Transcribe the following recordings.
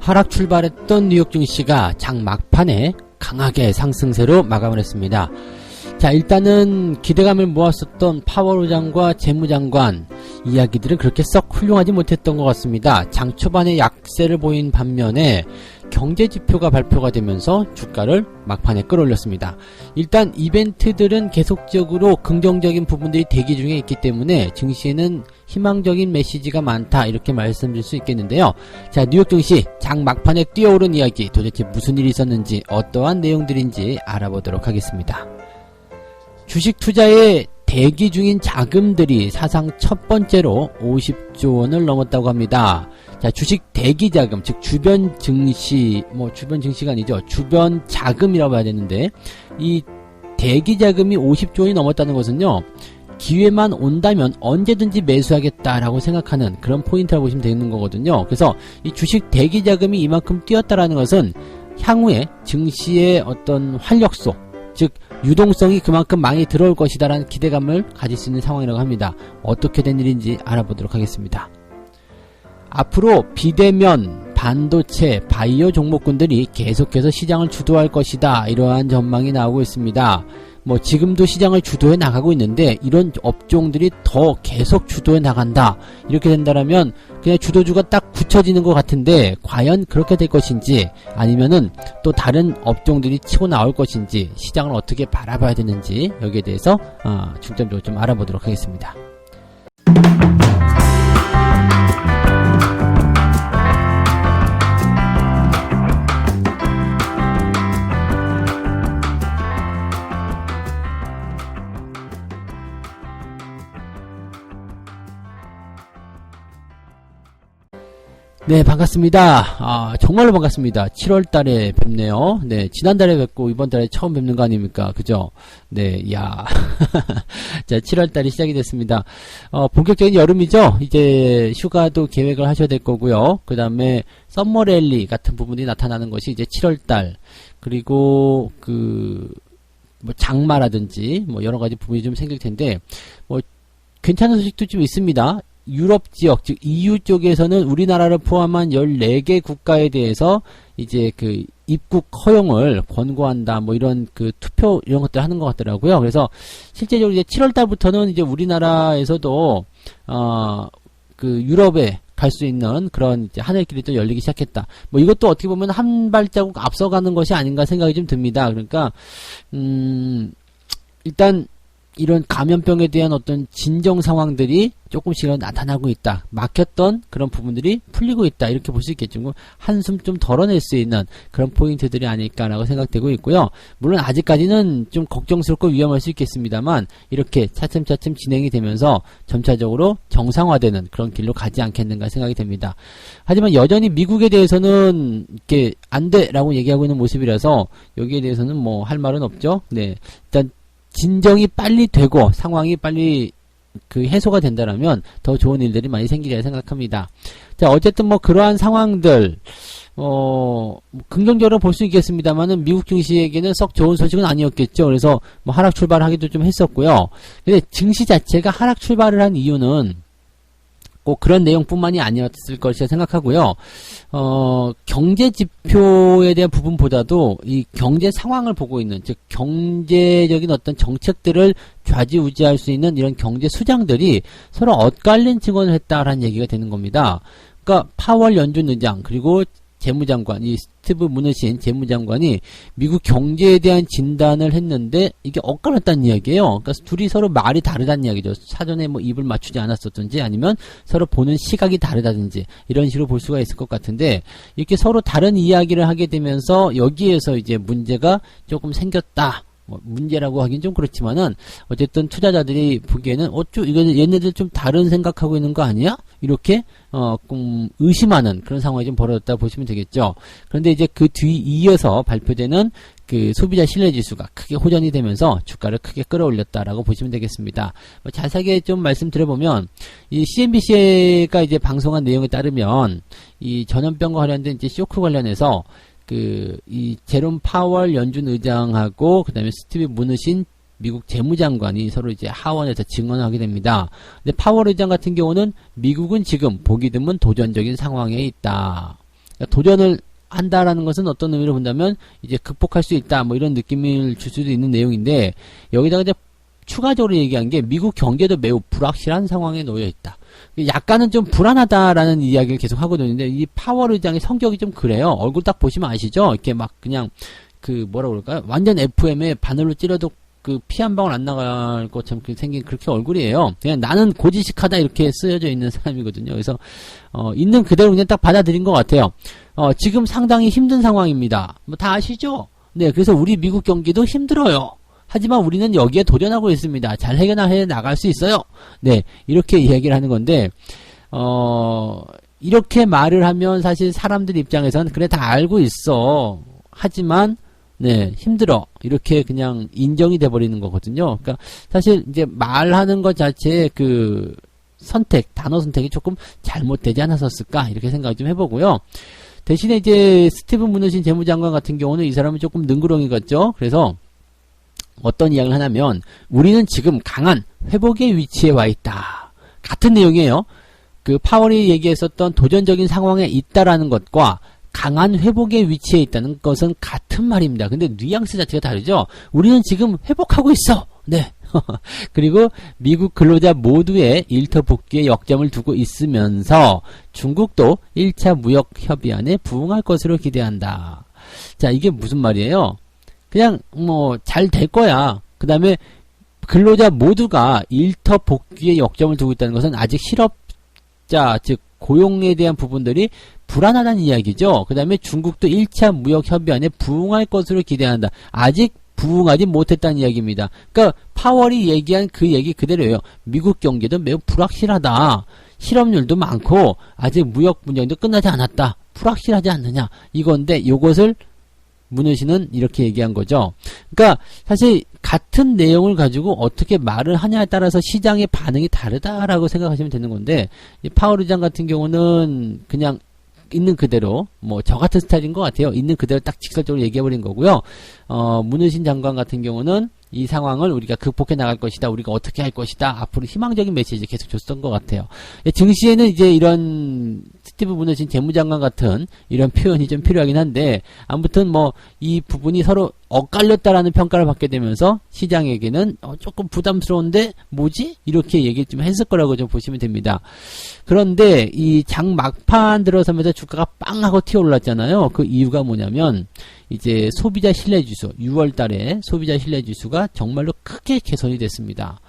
하락 출발했던 뉴욕 증시가 장 막판에 강하게 상승세로 마감을 했습니다. 자, 일단은 기대감을 모았었던 파월 의장과 재무장관 이야기들은 그렇게 썩 훌륭하지 못했던 것 같습니다. 장 초반에 약세를 보인 반면에 경제지표가 발표가 되면서 주가를 막판에 끌어올렸습니다. 일단 이벤트들은 계속적으로 긍정적인 부분들이 대기 중에 있기 때문에 증시에는 희망적인 메시지가 많다, 이렇게 말씀드릴 수 있겠는데요. 자, 뉴욕 증시 장 막판에 뛰어오른 이야기, 도대체 무슨 일이 있었는지, 어떠한 내용들인지 알아보도록 하겠습니다. 주식 투자에 대기 중인 자금들이 사상 첫 번째로 50조 원을 넘었다고 합니다. 자, 주식 대기 자금, 즉 주변 증시, 주변 증시가 아니죠. 주변 자금이라고 해야 되는데, 이 대기 자금이 50조 원이 넘었다는 것은요, 기회만 온다면 언제든지 매수하겠다라고 생각하는 그런 포인트라고 보시면 되는 거거든요. 그래서 이 주식 대기 자금이 이만큼 뛰었다라는 것은 향후에 증시의 어떤 활력소, 즉 유동성이 그만큼 많이 들어올 것이다 라는 기대감을 가질 수 있는 상황이라고 합니다. 어떻게 된 일인지 알아보도록 하겠습니다. 앞으로 비대면, 반도체, 바이오 종목군들이 계속해서 시장을 주도할 것이다, 이러한 전망이 나오고 있습니다. 지금도 시장을 주도해 나가고 있는데 이런 업종들이 더 계속 주도해 나간다, 이렇게 된다라면 그냥 주도주가 딱 굳혀지는 것 같은데, 과연 그렇게 될 것인지, 아니면은 또 다른 업종들이 치고 나올 것인지, 시장을 어떻게 바라봐야 되는지, 여기에 대해서 중점적으로 좀 알아보도록 하겠습니다. 네, 반갑습니다. 정말로 반갑습니다. 7월달에 뵙네요. 네, 지난달에 뵙고 이번달에 처음 뵙는 거 아닙니까? 그죠? 네, 야. 자, 7월달이 시작이 됐습니다. 본격적인 여름이죠? 이제 휴가도 계획을 하셔야 될 거고요. 그 다음에 썸머랠리 같은 부분이 나타나는 것이 이제 7월달. 그리고 장마라든지 여러 가지 부분이 좀 생길 텐데, 괜찮은 소식도 좀 있습니다. 유럽 지역, 즉 EU 쪽에서는 우리나라를 포함한 14개 국가에 대해서 이제 입국 허용을 권고한다, 이런 투표 이런 것들 하는 것 같더라고요. 그래서 실제적으로 이제 7월 달부터는 이제 우리나라에서도 유럽에 갈 수 있는 그런 이제 하늘길이 또 열리기 시작했다. 이것도 어떻게 보면 한 발자국 앞서가는 것이 아닌가 생각이 좀 듭니다. 그러니까 일단 이런 감염병에 대한 어떤 진정 상황들이 조금씩 나타나고 있다. 막혔던 그런 부분들이 풀리고 있다, 이렇게 볼 수 있겠죠. 한숨 좀 덜어낼 수 있는 그런 포인트들이 아닐까라고 생각되고 있고요. 물론 아직까지는 좀 걱정스럽고 위험할 수 있겠습니다만, 이렇게 차츰차츰 진행이 되면서 점차적으로 정상화되는 그런 길로 가지 않겠는가 생각이 됩니다. 하지만 여전히 미국에 대해서는 이렇게 안 돼라고 얘기하고 있는 모습이라서 여기에 대해서는 할 말은 없죠. 네, 일단 진정이 빨리 되고 상황이 빨리 해소가 된다라면 더 좋은 일들이 많이 생기리라 생각합니다. 자, 어쨌든 그러한 상황들, 긍정적으로 볼 수 있겠습니다만은 미국 증시에게는 썩 좋은 소식은 아니었겠죠. 그래서 하락 출발하기도 좀 했었고요. 근데 증시 자체가 하락 출발을 한 이유는 꼭 그런 내용뿐만이 아니었을 것이라 생각하고요. 경제 지표에 대한 부분보다도 이 경제 상황을 보고 있는, 즉 경제적인 어떤 정책들을 좌지우지할 수 있는 이런 경제 수장들이 서로 엇갈린 증언을 했다라는 얘기가 되는 겁니다. 그러니까 파월 연준 의장, 그리고 재무장관, 이 스티브 무너신 재무장관이 미국 경제에 대한 진단을 했는데 이게 엇갈렸다는 이야기예요. 그러니까 둘이 서로 말이 다르다는 이야기죠. 사전에 입을 맞추지 않았었든지, 아니면 서로 보는 시각이 다르다든지, 이런 식으로 볼 수가 있을 것 같은데, 이렇게 서로 다른 이야기를 하게 되면서 여기에서 이제 문제가 조금 생겼다. 문제라고 하긴 좀 그렇지만은 어쨌든 투자자들이 보기에는 이거는 얘네들 좀 다른 생각하고 있는 거 아니야? 이렇게 의심하는 그런 상황이 좀 벌어졌다 보시면 되겠죠. 그런데 이제 그 뒤 이어서 발표되는 소비자 신뢰지수가 크게 호전이 되면서 주가를 크게 끌어올렸다라고 보시면 되겠습니다. 자세하게 좀 말씀드려보면, 이 CNBC가 이제 방송한 내용에 따르면 이 전염병과 관련된 이제 쇼크 관련해서 이 제롬 파월 연준 의장하고 그 다음에 스티브 무너신 미국 재무장관이 서로 이제 하원에서 증언을 하게 됩니다. 근데 파월 의장 같은 경우는 미국은 지금 보기 드문 도전적인 상황에 있다. 그러니까 도전을 한다라는 것은 어떤 의미로 본다면 이제 극복할 수 있다 뭐 이런 느낌을 줄 수도 있는 내용인데, 여기다가 이제 추가적으로 얘기한 게 미국 경제도 매우 불확실한 상황에 놓여 있다. 약간은 좀 불안하다라는 이야기를 계속 하거든요. 근데 이 파월 의장의 성격이 좀 그래요. 얼굴 딱 보시면 아시죠? 이렇게 막 그냥 그 뭐라 그럴까요? 완전 FM에 바늘로 찌려도 그 피 한 방울 안 나갈 것처럼 생긴 그렇게 얼굴이에요. 그냥 나는 고지식하다 이렇게 쓰여져 있는 사람이거든요. 그래서 있는 그대로 그냥 딱 받아들인 것 같아요. 지금 상당히 힘든 상황입니다. 뭐 다 아시죠? 네, 그래서 우리 미국 경기도 힘들어요. 하지만 우리는 여기에 도전하고 있습니다. 잘 해결해 나갈 수 있어요. 네, 이렇게 이야기를 하는 건데, 이렇게 말을 하면 사실 사람들 입장에서는 그래 다 알고 있어. 하지만 네, 힘들어. 이렇게 그냥 인정이 돼버리는 거거든요. 그러니까 사실 이제 말하는 것 자체의 그 선택, 단어 선택이 조금 잘못되지 않았었을까 이렇게 생각 좀 해보고요. 대신에 이제 스티븐 무누신 재무장관 같은 경우는 이 사람은 조금 능구렁이 같죠. 그래서 어떤 이야기를 하냐면, 우리는 지금 강한 회복의 위치에 와 있다. 같은 내용이에요. 그 파월이 얘기했었던 도전적인 상황에 있다라는 것과 강한 회복의 위치에 있다는 것은 같은 말입니다. 근데 뉘앙스 자체가 다르죠. 우리는 지금 회복하고 있어. 네. 그리고 미국 근로자 모두의 일터 복귀에 역점을 두고 있으면서 중국도 1차 무역 협의안에 부응할 것으로 기대한다. 자, 이게 무슨 말이에요? 그냥 뭐 잘 될 거야. 그 다음에 근로자 모두가 일터 복귀에 역점을 두고 있다는 것은 아직 실업자, 즉 고용에 대한 부분들이 불안하다는 이야기죠. 그 다음에 중국도 1차 무역 협의안에 부응할 것으로 기대한다. 아직 부응하지 못했다는 이야기입니다. 그러니까 파월이 얘기한 그 얘기 그대로예요. 미국 경제도 매우 불확실하다. 실업률도 많고 아직 무역 분쟁도 끝나지 않았다. 불확실하지 않느냐. 이건데 요것을 무누신은 이렇게 얘기한 거죠. 그러니까 사실 같은 내용을 가지고 어떻게 말을 하냐에 따라서 시장의 반응이 다르다라고 생각하시면 되는 건데, 이 파월 의장 같은 경우는 그냥 있는 그대로, 뭐 저 같은 스타일인 것 같아요. 있는 그대로 딱 직설적으로 얘기해버린 거고요. 무누신 장관 같은 경우는 이 상황을 우리가 극복해 나갈 것이다. 우리가 어떻게 할 것이다. 앞으로 희망적인 메시지 계속 줬던 것 같아요. 증시에는 이제 이런 스티브 무누신 재무장관 같은 이런 표현이 좀 필요하긴 한데, 아무튼 뭐 이 부분이 서로 엇갈렸다라는 평가를 받게 되면서 시장에게는 조금 부담스러운데 뭐지? 이렇게 얘기 좀 했을 거라고 좀 보시면 됩니다. 그런데 이 장 막판 들어서면서 주가가 빵 하고 튀어올랐잖아요. 그 이유가 뭐냐면 이제 소비자 신뢰지수, 6월 달에 소비자 신뢰지수가 정말로 크게 개선이 됐습니다.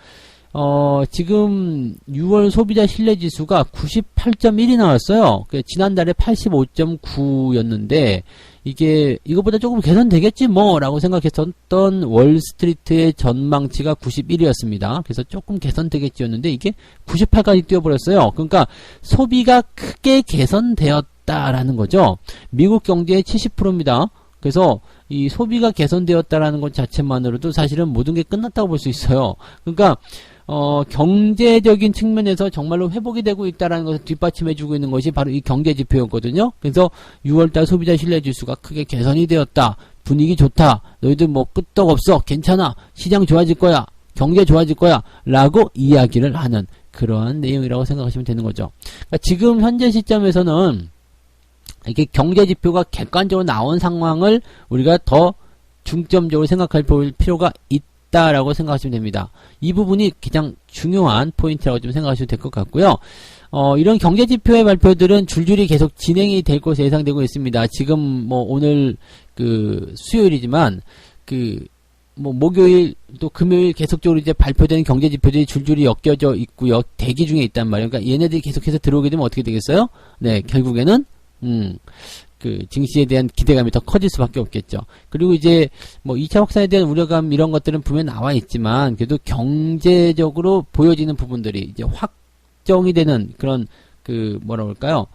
지금 6월 소비자 신뢰지수가 98.1이 나왔어요. 지난달에 85.9였는데 이게 이거보다 조금 개선되겠지 뭐 라고 생각했었던 월스트리트의 전망치가 91이었습니다. 그래서 조금 개선되겠지였는데 이게 98까지 뛰어버렸어요. 그러니까 소비가 크게 개선되었다라는 거죠. 미국 경제의 70%입니다. 그래서 이 소비가 개선되었다라는 것 자체만으로도 사실은 모든 게 끝났다고 볼 수 있어요. 그러니까 경제적인 측면에서 정말로 회복이 되고 있다라는 것을 뒷받침해주고 있는 것이 바로 이 경제지표였거든요. 그래서 6월달 소비자 신뢰지수가 크게 개선이 되었다. 분위기 좋다. 너희들 뭐 끄떡없어. 괜찮아. 시장 좋아질 거야. 경제 좋아질 거야. 라고 이야기를 하는 그러한 내용이라고 생각하시면 되는 거죠. 그러니까 지금 현재 시점에서는 이게 경제지표가 객관적으로 나온 상황을 우리가 더 중점적으로 생각할 필요가 있다라고 생각하시면 됩니다. 이 부분이 가장 중요한 포인트라고 좀 생각하시면 될 것 같고요. 이런 경제지표의 발표들은 줄줄이 계속 진행이 될 것으로 예상되고 있습니다. 지금 뭐 오늘 그 수요일이지만 뭐 목요일 또 금요일 계속적으로 이제 발표되는 경제지표들이 줄줄이 엮여져 있고요. 대기 중에 있단 말이에요. 그러니까 얘네들이 계속해서 들어오게 되면 어떻게 되겠어요? 네, 결국에는 그 증시에 대한 기대감이 더 커질 수밖에 없겠죠. 그리고 이제 뭐 2차 확산에 대한 우려감 이런 것들은 분명히 나와 있지만 그래도 경제적으로 보여지는 부분들이 이제 확정이 되는 그런 그 뭐라 그럴까요?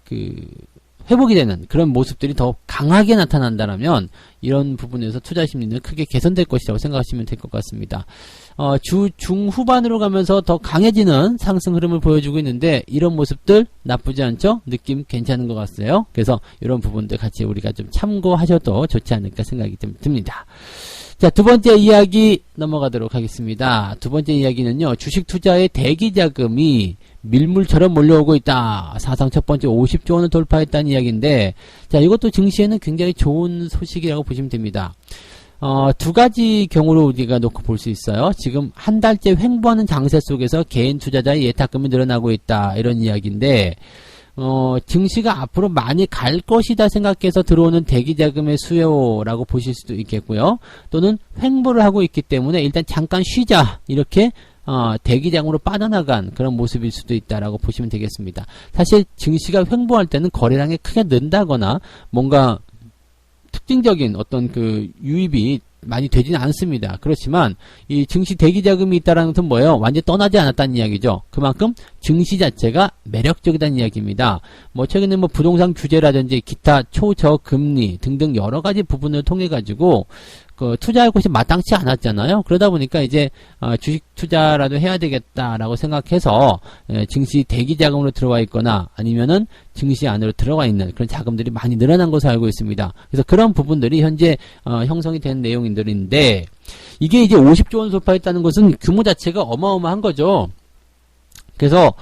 그 회복이 되는 그런 모습들이 더 강하게 나타난다면 이런 부분에서 투자 심리는 크게 개선될 것이라고 생각하시면 될 것 같습니다. 주 중후반으로 가면서 더 강해지는 상승 흐름을 보여주고 있는데 이런 모습들 나쁘지 않죠? 느낌 괜찮은 것 같아요. 그래서 이런 부분들 같이 우리가 좀 참고하셔도 좋지 않을까 생각이 좀 듭니다. 자, 두 번째 이야기 넘어가도록 하겠습니다. 두 번째 이야기는요, 주식 투자의 대기 자금이 밀물처럼 몰려오고 있다. 사상 첫 번째 50조 원을 돌파했다는 이야기인데, 자, 이것도 증시에는 굉장히 좋은 소식이라고 보시면 됩니다. 두 가지 경우로 우리가 놓고 볼 수 있어요. 지금 한 달째 횡보하는 장세 속에서 개인 투자자의 예탁금이 늘어나고 있다. 이런 이야기인데, 증시가 앞으로 많이 갈 것이다 생각해서 들어오는 대기자금의 수요라고 보실 수도 있겠고요. 또는 횡보를 하고 있기 때문에 일단 잠깐 쉬자. 이렇게 대기장으로 빠져나간 그런 모습일 수도 있다라고 보시면 되겠습니다. 사실 증시가 횡보할 때는 거래량이 크게 는다거나 뭔가 특징적인 어떤 그 유입이 많이 되지는 않습니다. 그렇지만 이 증시 대기자금이 있다라는 것은 뭐예요? 완전히 떠나지 않았다는 이야기죠. 그만큼 증시 자체가 매력적이다는 이야기입니다. 뭐 최근에 뭐 부동산 규제라든지 기타 초저금리 등등 여러 가지 부분을 통해 가지고 그 투자할 곳이 마땅치 않았잖아요. 그러다 보니까 이제 주식 투자라도 해야 되겠다라고 생각해서 증시 대기 자금으로 들어와 있거나 아니면은 증시 안으로 들어가 있는 그런 자금들이 많이 늘어난 것으로 알고 있습니다. 그래서 그런 부분들이 현재 형성이 된 내용들인데 이게 이제 50조 원 돌파했다는 것은 규모 자체가 어마어마한 거죠. 그래서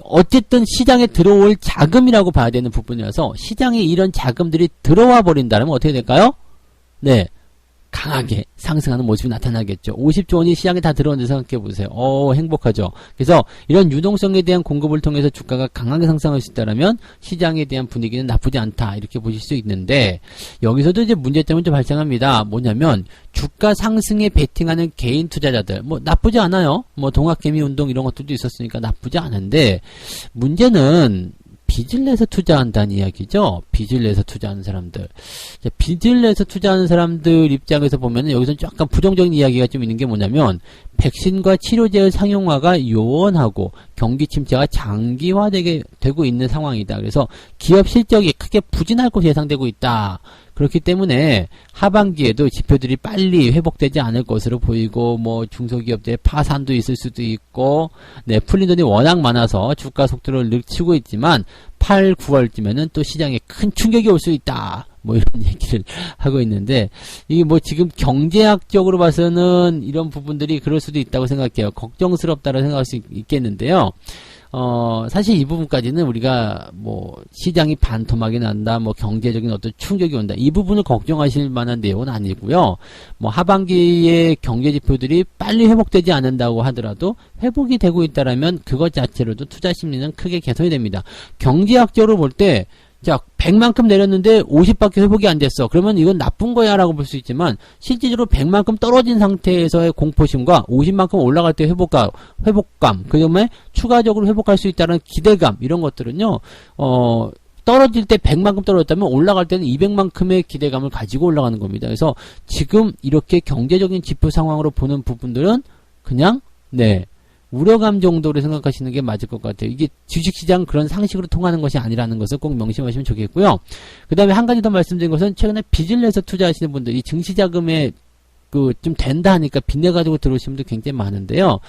어쨌든 시장에 들어올 자금이라고 봐야 되는 부분이어서 시장에 이런 자금들이 들어와 버린다면 어떻게 될까요? 네. 강하게 상승하는 모습이 나타나겠죠. 50조 원이 시장에 다 들어오는데 생각해 보세요. 행복하죠. 그래서 이런 유동성에 대한 공급을 통해서 주가가 강하게 상승할 수 있다면 시장에 대한 분위기는 나쁘지 않다. 이렇게 보실 수 있는데 여기서도 이제 문제점은 좀 발생합니다. 뭐냐면 주가 상승에 베팅하는 개인 투자자들 뭐 나쁘지 않아요. 뭐 동학개미 운동 이런 것들도 있었으니까 나쁘지 않은데 문제는 빚을 내서 투자한다는 이야기죠. 빚을 내서 투자하는 사람들. 자, 빚을 내서 투자하는 사람들 입장에서 보면은 여기서 약간 부정적인 이야기가 좀 있는 게 뭐냐면 백신과 치료제의 상용화가 요원하고 경기 침체가 장기화되게 되고 있는 상황이다. 그래서 기업 실적이 크게 부진할 것이 예상되고 있다. 그렇기 때문에 하반기에도 지표들이 빨리 회복되지 않을 것으로 보이고 뭐 중소기업들의 파산도 있을 수도 있고 풀린 돈이 워낙 많아서 주가 속도를 늦추고 있지만 8, 9월쯤에는 또 시장에 큰 충격이 올 수 있다. 뭐 이런 얘기를 하고 있는데 이게 뭐 지금 경제학적으로 봐서는 이런 부분들이 그럴 수도 있다고 생각해요. 걱정스럽다고 생각할 수 있겠는데요. 사실 이 부분까지는 우리가 뭐 시장이 반토막이 난다, 뭐 경제적인 어떤 충격이 온다, 이 부분을 걱정하실 만한 내용은 아니고요. 뭐 하반기에 경제 지표들이 빨리 회복되지 않는다고 하더라도 회복이 되고 있다라면 그것 자체로도 투자 심리는 크게 개선이 됩니다. 경제학적으로 볼 때 자, 100만큼 내렸는데 50밖에 회복이 안 됐어. 그러면 이건 나쁜 거야 라고 볼 수 있지만 실질적으로 100만큼 떨어진 상태에서의 공포심과 50만큼 올라갈 때 회복감, 그 다음에 추가적으로 회복할 수 있다는 기대감 이런 것들은요. 떨어질 때 100만큼 떨어졌다면 올라갈 때는 200만큼의 기대감을 가지고 올라가는 겁니다. 그래서 지금 이렇게 경제적인 지표 상황으로 보는 부분들은 그냥 우려감 정도로 생각하시는 게 맞을 것 같아요. 이게 주식시장 그런 상식으로 통하는 것이 아니라는 것을 꼭 명심하시면 좋겠고요. 그 다음에 한 가지 더 말씀드린 것은 최근에 빚을 내서 투자하시는 분들이 증시자금에 좀 된다 하니까 빚내가지고 들어오신 분들 굉장히 많은데요.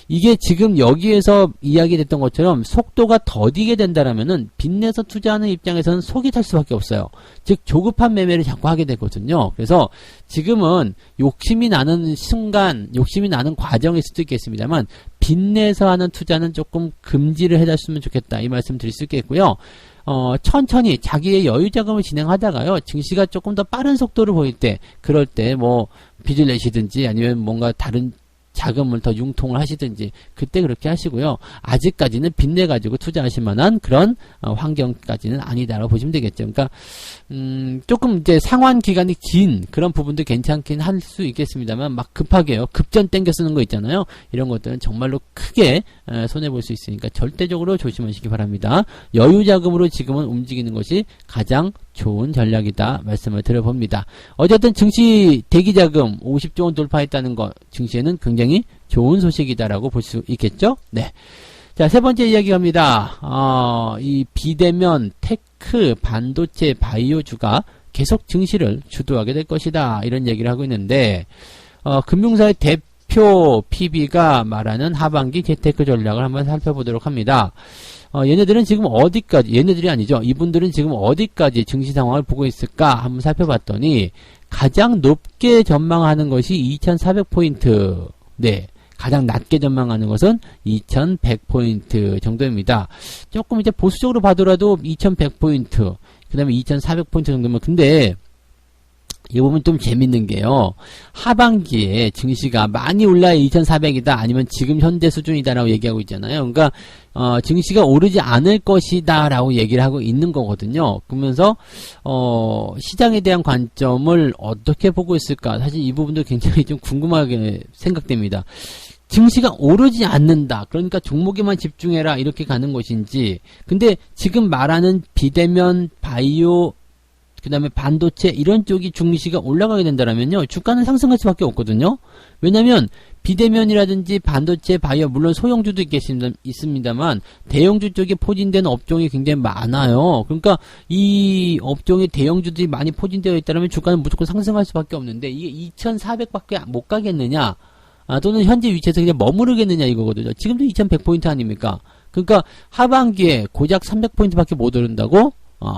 이게 지금 여기에서 이야기됐던 것처럼 속도가 더디게 된다라면은 빚내서 투자하는 입장에서는 속이 탈 수밖에 없어요. 즉 조급한 매매를 자꾸 하게 되거든요. 그래서 지금은 욕심이 나는 순간, 욕심이 나는 과정일 수도 있겠습니다만 빚내서 하는 투자는 조금 금지를 해줬으면 좋겠다. 이 말씀 드릴 수 있겠고요. 천천히 자기의 여유 자금을 진행하다가요. 증시가 조금 더 빠른 속도를 보일 때, 그럴 때 뭐 빚을 내시든지 아니면 뭔가 다른 자금을 더 융통을 하시든지 그때 그렇게 하시고요. 아직까지는 빚내 가지고 투자하실 만한 그런 환경까지는 아니다라고 보시면 되겠죠. 그러니까 조금 이제 상환 기간이 긴 그런 부분도 괜찮긴 할 수 있겠습니다만 막 급하게요. 급전 땡겨 쓰는 거 있잖아요. 이런 것들은 정말로 크게 손해 볼 수 있으니까 절대적으로 조심하시기 바랍니다. 여유 자금으로 지금은 움직이는 것이 가장 좋은 전략이다 말씀을 드려봅니다. 어쨌든 증시 대기자금 50조 원 돌파했다는 것 증시에는 굉장히 좋은 소식이다라고 볼 수 있겠죠. 네. 자, 세 번째 이야기 갑니다. 이 비대면, 테크, 반도체, 바이오주가 계속 증시를 주도하게 될 것이다. 이런 얘기를 하고 있는데 금융사의 대표 PB가 말하는 하반기 재테크 전략을 한번 살펴보도록 합니다. 얘네들은 지금 어디까지, 얘네들이 아니죠. 이분들은 지금 어디까지 증시 상황을 보고 있을까 한번 살펴봤더니 가장 높게 전망하는 것이 2400포인트. 네. 가장 낮게 전망하는 것은 2100포인트 정도입니다. 조금 이제 보수적으로 봐더라도 2100포인트, 그 다음에 2400포인트 정도면, 근데, 이 부분 좀 재밌는 게요. 하반기에 증시가 많이 올라야 2400이다, 아니면 지금 현재 수준이다라고 얘기하고 있잖아요. 그러니까, 증시가 오르지 않을 것이다, 라고 얘기를 하고 있는 거거든요. 그러면서, 시장에 대한 관점을 어떻게 보고 있을까? 사실 이 부분도 굉장히 좀 궁금하게 생각됩니다. 증시가 오르지 않는다. 그러니까 종목에만 집중해라. 이렇게 가는 것인지. 근데 지금 말하는 비대면, 바이오, 그 다음에 반도체 이런 쪽이 증시가 올라가게 된다면요. 주가는 상승할 수밖에 없거든요. 왜냐면 비대면이라든지 반도체, 바이오 물론 소형주도 있습니다만 대형주 쪽에 포진되는 업종이 굉장히 많아요. 그러니까 이 업종에 대형주들이 많이 포진되어 있다면 주가는 무조건 상승할 수밖에 없는데 이게 2400밖에 못 가겠느냐? 또는 현재 위치에서 그냥 머무르겠느냐 이거거든요. 지금도 2100포인트 아닙니까? 그러니까 하반기에 고작 300포인트밖에 못 오른다고?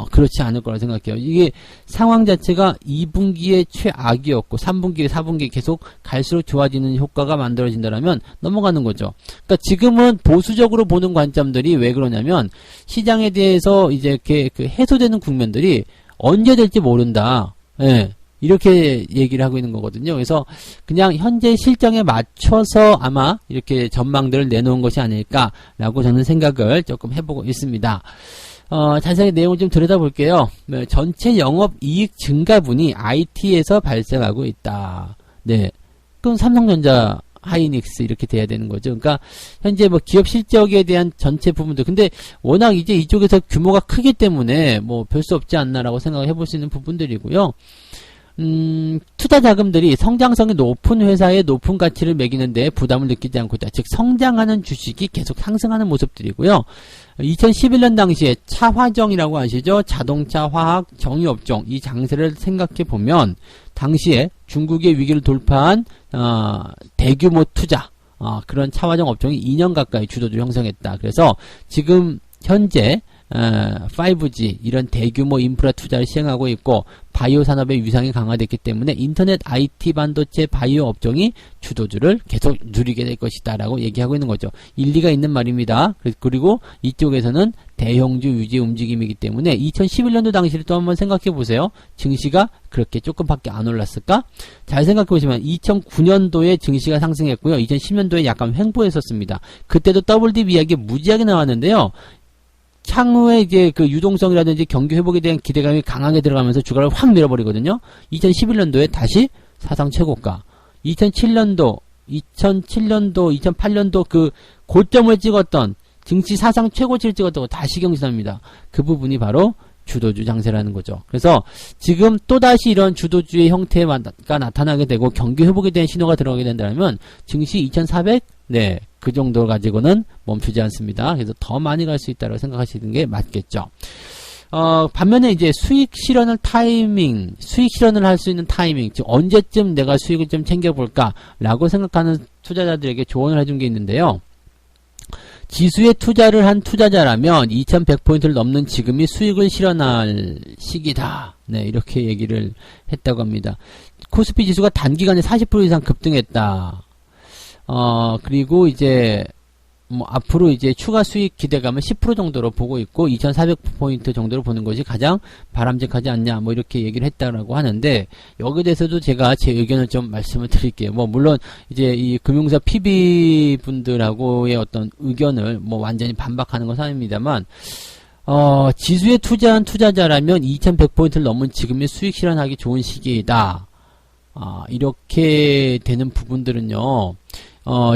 그렇지 않을 거라 생각해요. 이게 상황 자체가 2분기에 최악이었고 3분기, 4분기 계속 갈수록 좋아지는 효과가 만들어진다면 넘어가는 거죠. 그러니까 지금은 보수적으로 보는 관점들이 왜 그러냐면 시장에 대해서 이제 이렇게 해소되는 국면들이 언제 될지 모른다. 예. 이렇게 얘기를 하고 있는 거거든요. 그래서 그냥 현재 실정에 맞춰서 아마 이렇게 전망들을 내놓은 것이 아닐까라고 저는 생각을 조금 해보고 있습니다. 자세히 내용을 좀 들여다볼게요. 전체 영업이익 증가분이 IT에서 발생하고 있다. 네. 그럼 삼성전자, 하이닉스 이렇게 돼야 되는 거죠. 그러니까 현재 뭐 기업 실적에 대한 전체 부분도 근데 워낙 이제 이쪽에서 규모가 크기 때문에 뭐 별 수 없지 않나라고 생각을 해볼 수 있는 부분들이고요. 투자 자금들이 성장성이 높은 회사에 높은 가치를 매기는데 부담을 느끼지 않고 있다. 즉 성장하는 주식이 계속 상승하는 모습들이고요. 2011년 당시에 차화정이라고 아시죠? 자동차, 화학, 정유업종 이 장세를 생각해 보면 당시에 중국의 위기를 돌파한 대규모 투자 그런 차화정 업종이 2년 가까이 주도주를 형성했다. 그래서 지금 현재 5G 이런 대규모 인프라 투자를 시행하고 있고 바이오 산업의 위상이 강화됐기 때문에 인터넷 IT 반도체 바이오 업종이 주도주를 계속 누리게 될 것이다 라고 얘기하고 있는 거죠. 일리가 있는 말입니다. 그리고 이쪽에서는 대형주 유지 움직임이기 때문에 2011년도 당시를 또 한번 생각해 보세요. 증시가 그렇게 조금밖에 안 올랐을까? 잘 생각해 보시면 2009년도에 증시가 상승했고요. 2010년도에 약간 횡보했었습니다. 그때도 더블딥 이야기 무지하게 나왔는데요. 향후에 이제 그 유동성이라든지 경기 회복에 대한 기대감이 강하게 들어가면서 주가를 확 밀어버리거든요. 2011년도에 다시 사상 최고가. 2007년도, 2008년도 그 고점을 찍었던 증시 사상 최고치를 찍었다고 다시 경신합니다. 그 부분이 바로 주도주 장세라는 거죠. 그래서 지금 또다시 이런 주도주의 형태가 나타나게 되고 경기 회복에 대한 신호가 들어가게 된다면 증시 2400? 네. 그 정도 가지고는 멈추지 않습니다. 그래서 더 많이 갈 수 있다고 생각하시는 게 맞겠죠. 반면에 이제 수익 실현을 할 수 있는 타이밍, 즉 언제쯤 내가 수익을 좀 챙겨볼까라고 생각하는 투자자들에게 조언을 해준 게 있는데요. 지수에 투자를 한 투자자라면 2100포인트를 넘는 지금이 수익을 실현할 시기다. 네, 이렇게 얘기를 했다고 합니다. 코스피 지수가 단기간에 40% 이상 급등했다. 그리고 이제, 앞으로 이제 추가 수익 기대감을 10% 정도로 보고 있고, 2400포인트 정도로 보는 것이 가장 바람직하지 않냐, 이렇게 얘기를 했다라고 하는데, 여기에 대해서도 제가 제 의견을 좀 말씀을 드릴게요. 물론, 이제 이 금융사 PB 분들하고의 어떤 의견을 완전히 반박하는 것은 아닙니다만, 지수에 투자한 투자자라면 2100포인트를 넘은 지금의 수익 실현하기 좋은 시기이다. 이렇게 되는 부분들은요,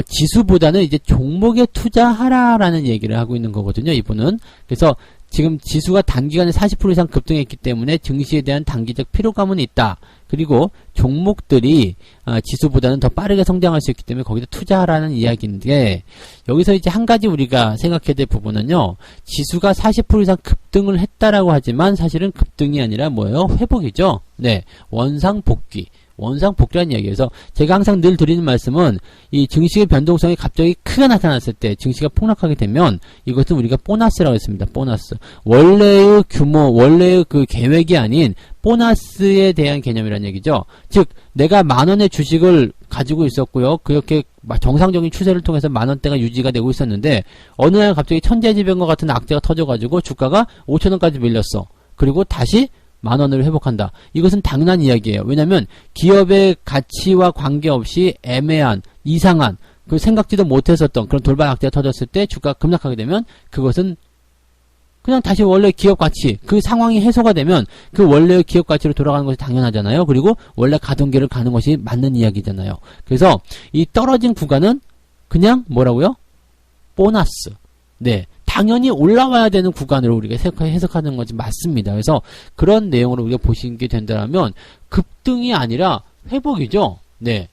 지수보다는 이제 종목에 투자하라라는 얘기를 하고 있는 거거든요, 이분은. 그래서 지금 지수가 단기간에 40% 이상 급등했기 때문에 증시에 대한 단기적 피로감은 있다. 그리고 종목들이 지수보다는 더 빠르게 성장할 수 있기 때문에 거기다 투자하라는 이야기인데, 여기서 이제 한 가지 우리가 생각해야 될 부분은요, 지수가 40% 이상 급등을 했다라고 하지만 사실은 급등이 아니라 뭐예요? 회복이죠. 네, 원상복귀. 원상복귀라는 이야기에서 제가 항상 늘 드리는 말씀은 이 증시의 변동성이 갑자기 크게 나타났을 때 증시가 폭락하게 되면 이것은 우리가 보너스라고 했습니다. 보너스. 원래의 규모, 원래의 그 계획이 아닌 보너스에 대한 개념이라는 얘기죠. 즉 내가 10,000원의 주식을 가지고 있었고요. 그렇게 정상적인 추세를 통해서 10,000원대가 유지가 되고 있었는데 어느 날 갑자기 천재지변과 같은 악재가 터져가지고 주가가 5,000원까지 밀렸어. 그리고 다시 10,000원을 회복한다. 이것은 당연한 이야기예요. 왜냐하면 기업의 가치와 관계없이 애매한, 이상한, 그 생각지도 못했었던 그런 돌발 악재가 터졌을 때 주가가 급락하게 되면 그것은 그냥 다시 원래 기업 가치, 그 상황이 해소가 되면 그 원래의 기업 가치로 돌아가는 것이 당연하잖아요. 그리고 원래 가던 길을 가는 것이 맞는 이야기잖아요. 그래서 이 떨어진 구간은 그냥 뭐라고요? 보너스. 네. 당연히 올라와야 되는 구간으로 우리가 해석하는 것이 맞습니다. 그래서 그런 내용으로 우리가 보시게 된다면 급등이 아니라 회복이죠. 네.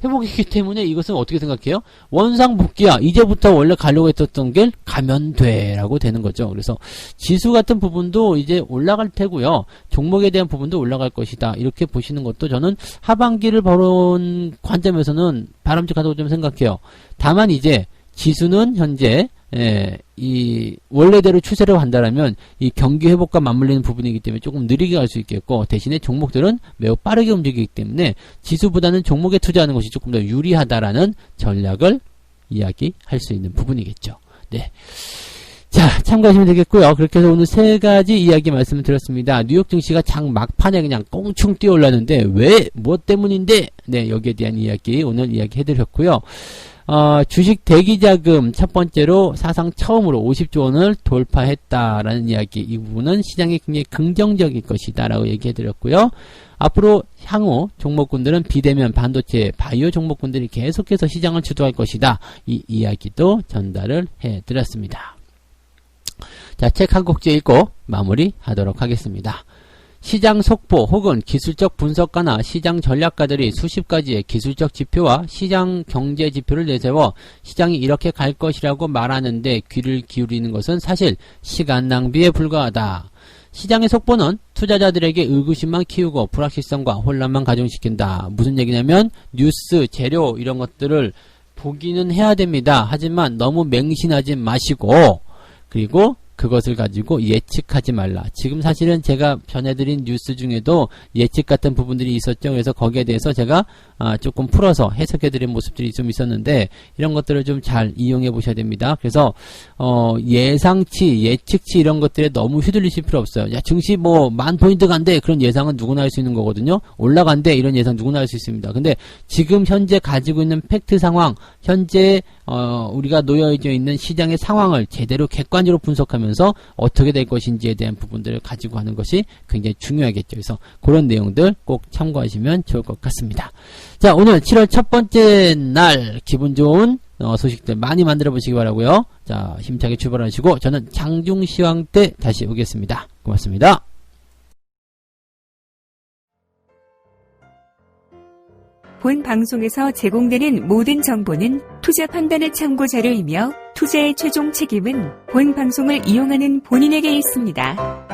회복이기 때문에 이것은 어떻게 생각해요? 원상복귀야. 이제부터 원래 가려고 했었던 길 가면 돼 라고 되는 거죠. 그래서 지수 같은 부분도 이제 올라갈 테고요. 종목에 대한 부분도 올라갈 것이다. 이렇게 보시는 것도 저는 하반기를 보는 관점에서는 바람직하다고 좀 생각해요. 다만 이제 지수는 현재 이 원래대로 추세를 한다면 이 경기 회복과 맞물리는 부분이기 때문에 조금 느리게 갈 수 있겠고 대신에 종목들은 매우 빠르게 움직이기 때문에 지수보다는 종목에 투자하는 것이 조금 더 유리하다라는 전략을 이야기할 수 있는 부분이겠죠. 네. 자, 참고하시면 되겠고요. 그렇게 해서 오늘 3가지 이야기 말씀을 드렸습니다. 뉴욕 증시가 장 막판에 그냥 꽁충 뛰어 올랐는데 왜? 무엇 때문인데? 네, 여기에 대한 이야기 오늘 이야기 해드렸고요. 주식 대기자금 첫 번째로 사상 처음으로 50조 원을 돌파했다라는 이야기, 이 부분은 시장이 굉장히 긍정적일 것이다 라고 얘기해드렸고요. 앞으로 향후 종목군들은 비대면, 반도체, 바이오 종목군들이 계속해서 시장을 주도할 것이다, 이 이야기도 전달을 해드렸습니다. 자, 책 한 곡지 읽고 마무리하도록 하겠습니다. 시장 속보 혹은 기술적 분석가나 시장 전략가들이 수십 가지의 기술적 지표와 시장 경제 지표를 내세워 시장이 이렇게 갈 것이라고 말하는데 귀를 기울이는 것은 사실 시간 낭비에 불과하다. 시장의 속보는 투자자들에게 의구심만 키우고 불확실성과 혼란만 가중시킨다. 무슨 얘기냐면 뉴스, 재료 이런 것들을 보기는 해야 됩니다. 하지만 너무 맹신하지 마시고 그리고 그것을 가지고 예측하지 말라. 지금 사실은 제가 전해드린 뉴스 중에도 예측 같은 부분들이 있었죠. 그래서 거기에 대해서 제가 조금 풀어서 해석해드린 모습들이 좀 있었는데 이런 것들을 좀 잘 이용해 보셔야 됩니다. 그래서 예상치, 예측치 이런 것들에 너무 휘둘리실 필요 없어요. 야, 증시 뭐 10,000포인트 간대. 그런 예상은 누구나 할 수 있는 거거든요. 올라간대. 이런 예상 누구나 할 수 있습니다. 근데 지금 현재 가지고 있는 팩트 상황, 현재 우리가 놓여져 있는 시장의 상황을 제대로 객관적으로 분석하면서 어떻게 될 것인지에 대한 부분들을 가지고 하는 것이 굉장히 중요하겠죠. 그래서 그런 내용들 꼭 참고하시면 좋을 것 같습니다. 자, 오늘 7월 첫 번째 날 기분 좋은 소식들 많이 만들어 보시기 바라고요. 자, 힘차게 출발하시고 저는 장중시황 때 다시 오겠습니다. 고맙습니다. 본 방송에서 제공되는 모든 정보는 투자 판단의 참고 자료이며 투자의 최종 책임은 본 방송을 이용하는 본인에게 있습니다.